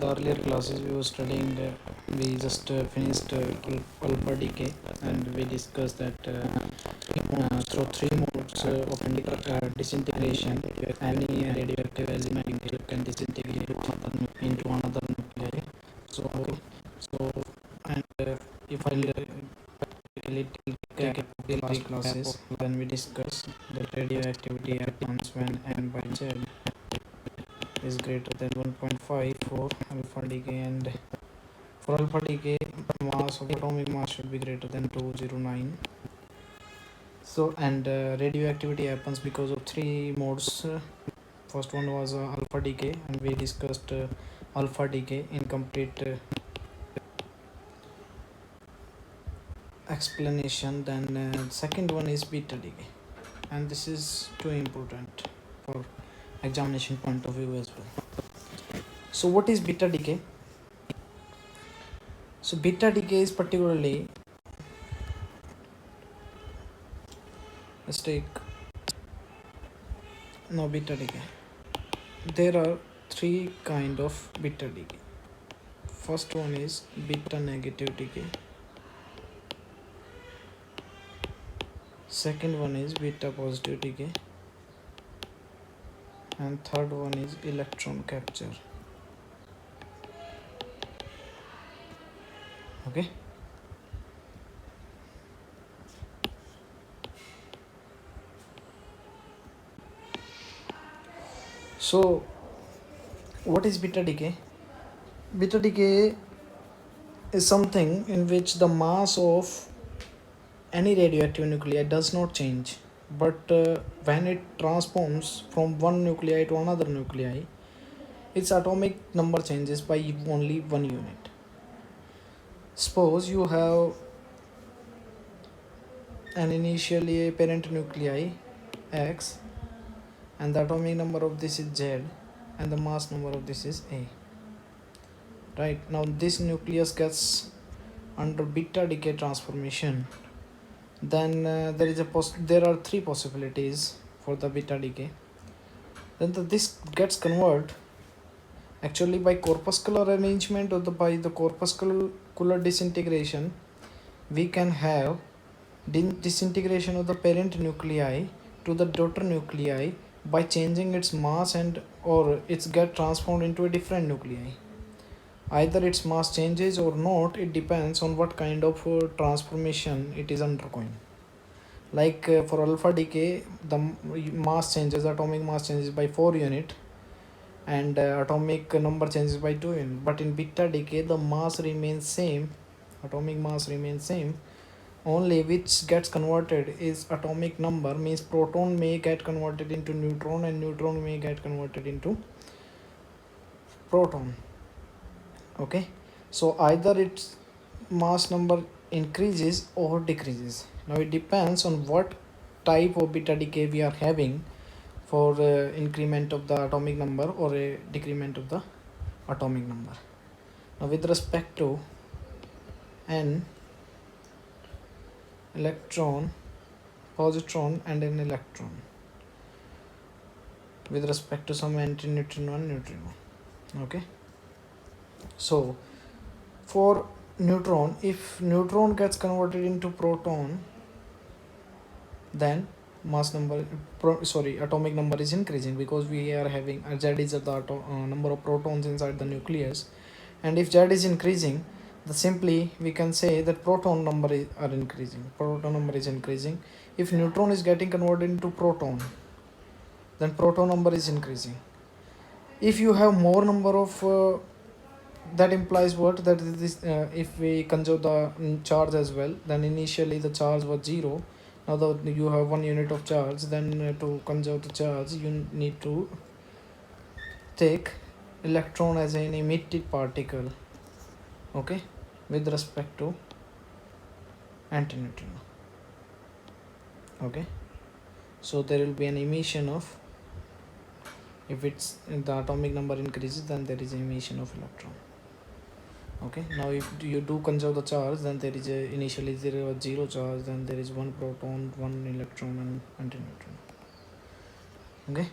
the earlier classes we were studying, we just finished alpha decay, and we discussed that through three modes of disintegration, any radioactive element can disintegrate into another nuclei. So and if I little recap of the last classes, then we discussed that radioactivity happens when n by z is greater than 1.5 for alpha decay, and for alpha decay mass of atomic mass should be greater than 209. So and radioactivity happens because of three modes. First one was alpha decay, and we discussed alpha decay in complete explanation. Then second one is beta decay, and this is too important for examination point of view as well. So what is beta decay? So beta decay is particularly, let's take now beta decay. There are three kind of beta decay. First one is beta negative decay. Second one is beta positive decay, and third one is electron capture. Okay. So what is beta decay? Beta decay is something in which the mass of any radioactive nuclei does not change, but when it transforms from one nuclei to another nuclei, its atomic number changes by only 1 unit. Suppose you have an initially a parent nuclei X, and the atomic number of this is Z, and the mass number of this is A. Right, now this nucleus gets under beta decay transformation. Then there are three possibilities for the beta decay. Then this gets converted actually by corpuscular arrangement, or by the corpuscular disintegration. We can have disintegration of the parent nuclei to the daughter nuclei by changing its mass, and or it's get transformed into a different nuclei. Either its mass changes or not, it depends on what kind of transformation it is undergoing. Like for alpha decay, the mass changes, atomic mass changes by 4 unit, and atomic number changes by 2 unit. But in beta decay, the mass remains same, atomic mass remains same. Only which gets converted is atomic number, means proton may get converted into neutron, and neutron may get converted into proton. Okay, so either its mass number increases or decreases. Now it depends on what type of beta decay we are having, for increment of the atomic number or a decrement of the atomic number. Now with respect to an electron, positron, and an electron, with respect to some antineutrino and neutrino. Okay, so for neutron, if neutron gets converted into proton, then mass number atomic number is increasing, because we are having Z is the number of protons inside the nucleus, and if Z is increasing, then simply we can say that proton number is increasing. If neutron is getting converted into proton, then proton number is increasing. If you have more number of that implies what, that this if we conserve the charge as well, then initially the charge was 0. Now that you have 1 unit of charge, then to conserve the charge, you need to take electron as an emitted particle, okay, with respect to antineutrino. Okay, so there will be an emission of, if it's the atomic number increases, then there is an emission of electron. Okay, now if you do conserve the charge, then there is initially 0 charge, then there is 1 proton, 1 electron, and antineutrino. Okay,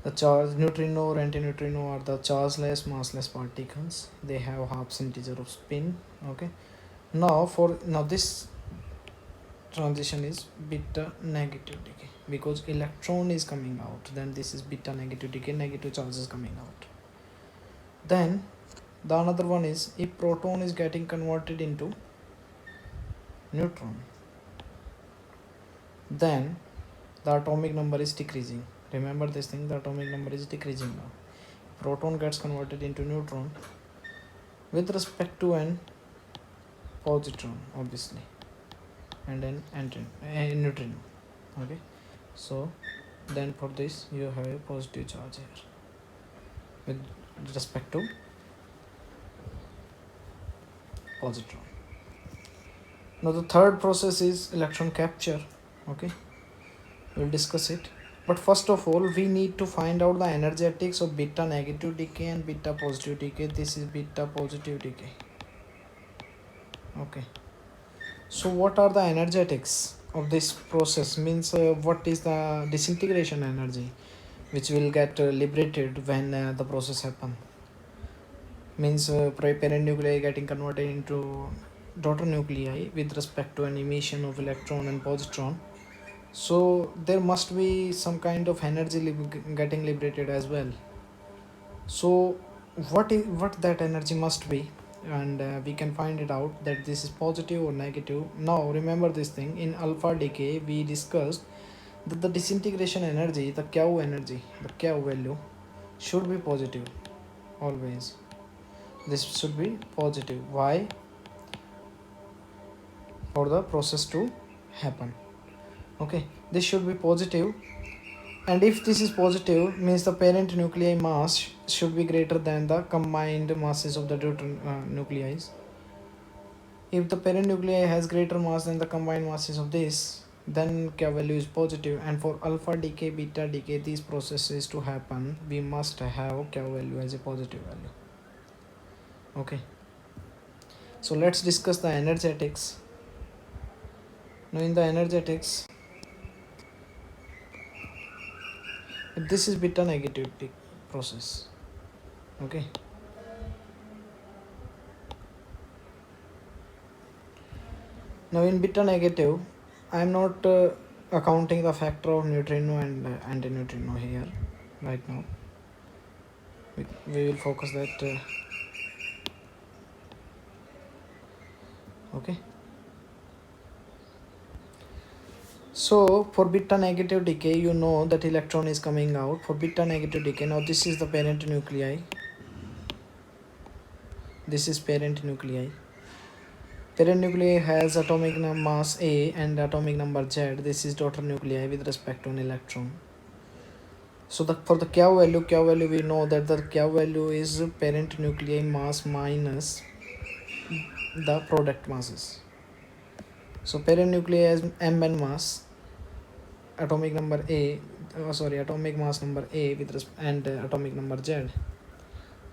The charge neutrino or antineutrino are the chargeless massless particles. They have half integer of spin. Okay, now this transition is beta negative decay because electron is coming out, then this is beta negative decay, negative charge is coming out. Then the another one is if proton is getting converted into neutron, then the atomic number is decreasing. Remember this thing, the atomic number is decreasing now. Proton gets converted into neutron with respect to an positron obviously, and an neutrino. Okay, so then for this you have a positive charge here with respect to positron. Now the third process is electron capture. Okay, we'll discuss it, but first of all we need to find out the energetics of beta negative decay and beta positive decay. This is beta positive decay. Okay, so what are the energetics of this process? Means what is the disintegration energy which will get liberated when the process happen? Means parent nuclei getting converted into daughter nuclei with respect to an emission of electron and positron. So there must be some kind of energy getting liberated as well. So what that energy must be, and we can find it out that this is positive or negative. Now remember this thing, in alpha decay we discussed that the disintegration energy, the Q energy, the Q value should be positive always. This should be positive. Why? For the process to happen. Okay, this should be positive, and if this is positive means the parent nuclei mass should be greater than the combined masses of the nuclei. If the parent nuclei has greater mass than the combined masses of this, then K value is positive, and for alpha decay, beta decay, these processes to happen, we must have K value as a positive value. Okay, so let's discuss the energetics. Now in the energetics, this is beta negative process. Okay, now in beta negative I am not accounting the factor of neutrino and antineutrino here right now. We will focus that okay. So for beta negative decay, you know that electron is coming out. For beta negative decay, now this is the parent nuclei, this is parent nuclei. Parent nuclei has atomic mass A and atomic number Z. This is daughter nuclei with respect to an electron. So for the Q value we know that the Q value is parent nuclei mass minus the product masses. So parent nuclei has Mn mass, atomic number A, atomic mass number A with and atomic number Z.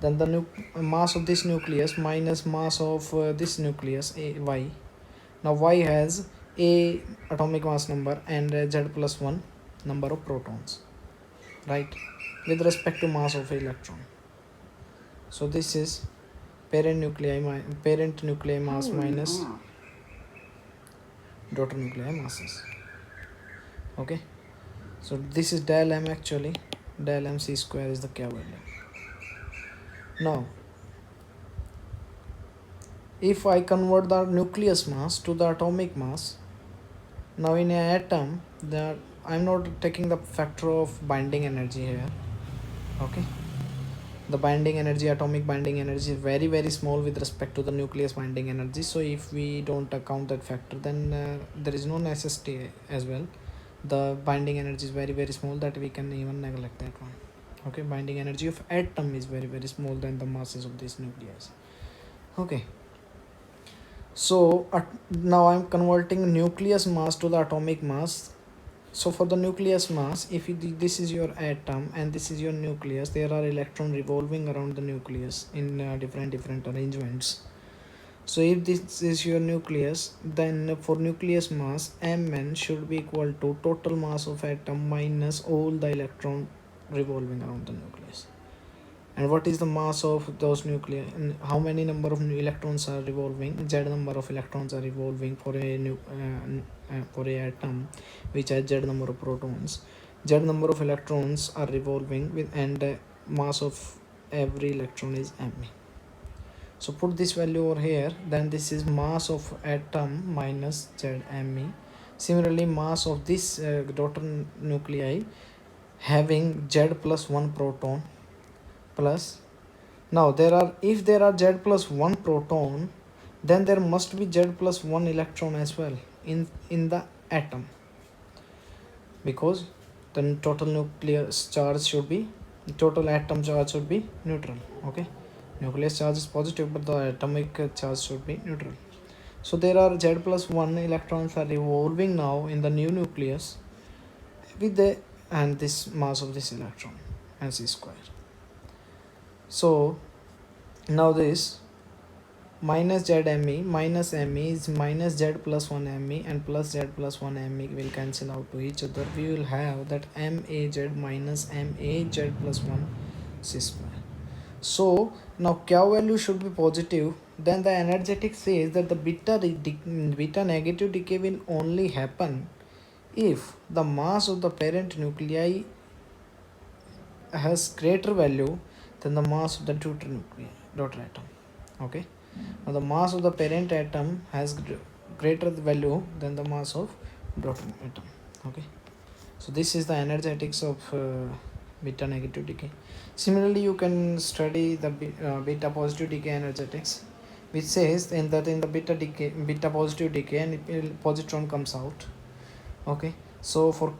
Then the mass of this nucleus minus mass of this nucleus Y. Now Y has A atomic mass number and Z plus 1 number of protons, right, with respect to mass of electron. So this is parent nuclei mass minus daughter nuclei masses. Okay, so this is del m, actually del m c square is the K value. Now if I convert the nucleus mass to the atomic mass, now in an atom I'm not taking the factor of binding energy here. Okay, the binding energy, atomic binding energy is very very small with respect to the nucleus binding energy. So if we don't account that factor, then there is no necessity as well. The binding energy is very very small that we can even neglect that one. Okay, binding energy of atom is very very small than the masses of these nuclei. Okay, so now I'm converting nucleus mass to the atomic mass. So for the nucleus mass, if this is your atom and this is your nucleus, there are electrons revolving around the nucleus in different arrangements. So if this is your nucleus, then for nucleus mass, Mn should be equal to total mass of atom minus all the electron revolving around the nucleus. And what is the mass of those nuclei, and how many number of electrons are revolving? Z number of electrons are revolving for a atom which has Z number of protons. Z number of electrons are revolving with, and mass of every electron is me. So put this value over here, then this is mass of atom minus Z me. Similarly, mass of this daughter nuclei having Z plus 1 proton plus, now if there are Z plus 1 proton, then there must be Z plus 1 electron as well in the atom, because the total nucleus charge should be, total atom charge should be neutral. Okay, nucleus charge is positive, but the atomic charge should be neutral. So there are Z plus 1 electrons are revolving now in the new nucleus with the, and this mass of this electron, c square. So now this minus Z me minus me is minus Z plus 1 me, and plus Z plus 1 me will cancel out to each other. We will have that maz minus maz plus 1 c square. So now Q value should be positive. Then the energetic says that the beta negative decay will only happen if the mass of the parent nuclei has greater value than the mass of the daughter atom. Okay, now the mass of the parent atom has greater value than the mass of daughter atom. Okay, so this is the energetics of beta negative decay. Similarly, you can study the beta positive decay energetics, which says in the beta positive decay, and positron comes out. Okay, so for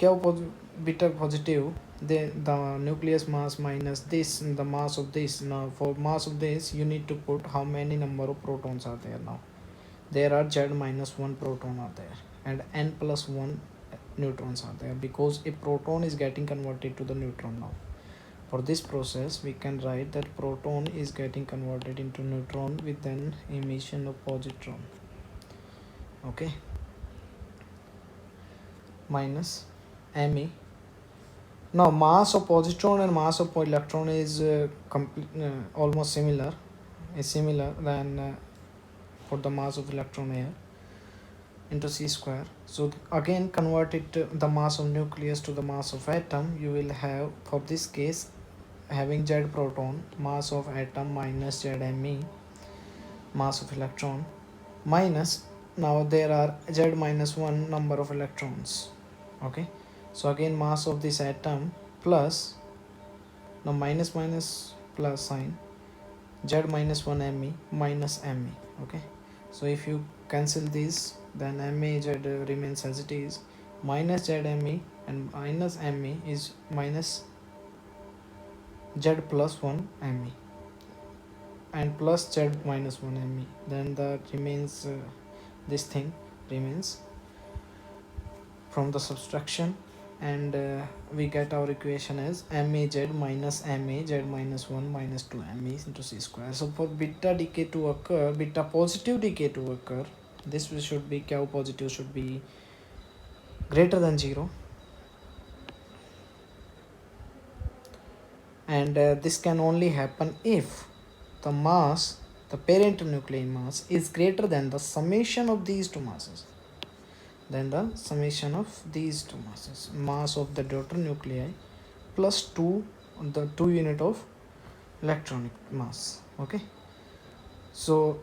beta positive, the nucleus mass minus this, the mass of this. Now for mass of this, you need to put how many number of protons are there. Now there are Z minus 1 proton are there, and n plus 1 neutrons are there, because a proton is getting converted to the neutron. Now for this process, we can write that proton is getting converted into neutron with an emission of positron. Okay, minus me. Now mass of positron and mass of electron is almost similar, than for the mass of electron here into c square. So again, convert it to the mass of nucleus to the mass of atom. You will have, for this case, having Z proton, mass of atom minus Z me, mass of electron, minus, now there are Z minus 1 number of electrons. Okay, so again mass of this atom plus, now minus plus sign, Z minus 1 me minus me. Okay, so if you cancel this, then me Z remains as it is, minus Z me and minus me is minus Z plus 1 me and plus Z minus 1 me. Then that remains, this thing remains from the subtraction, and we get our equation as maz minus maz minus 1 minus 2 me into c square. So for beta decay to occur, beta positive decay to occur, this should be, Q positive should be greater than 0, and this can only happen if the mass, the parent nuclei mass, is greater than the summation of these two masses, mass of the daughter nuclei plus 2, the 2 unit of electronic mass. Okay, so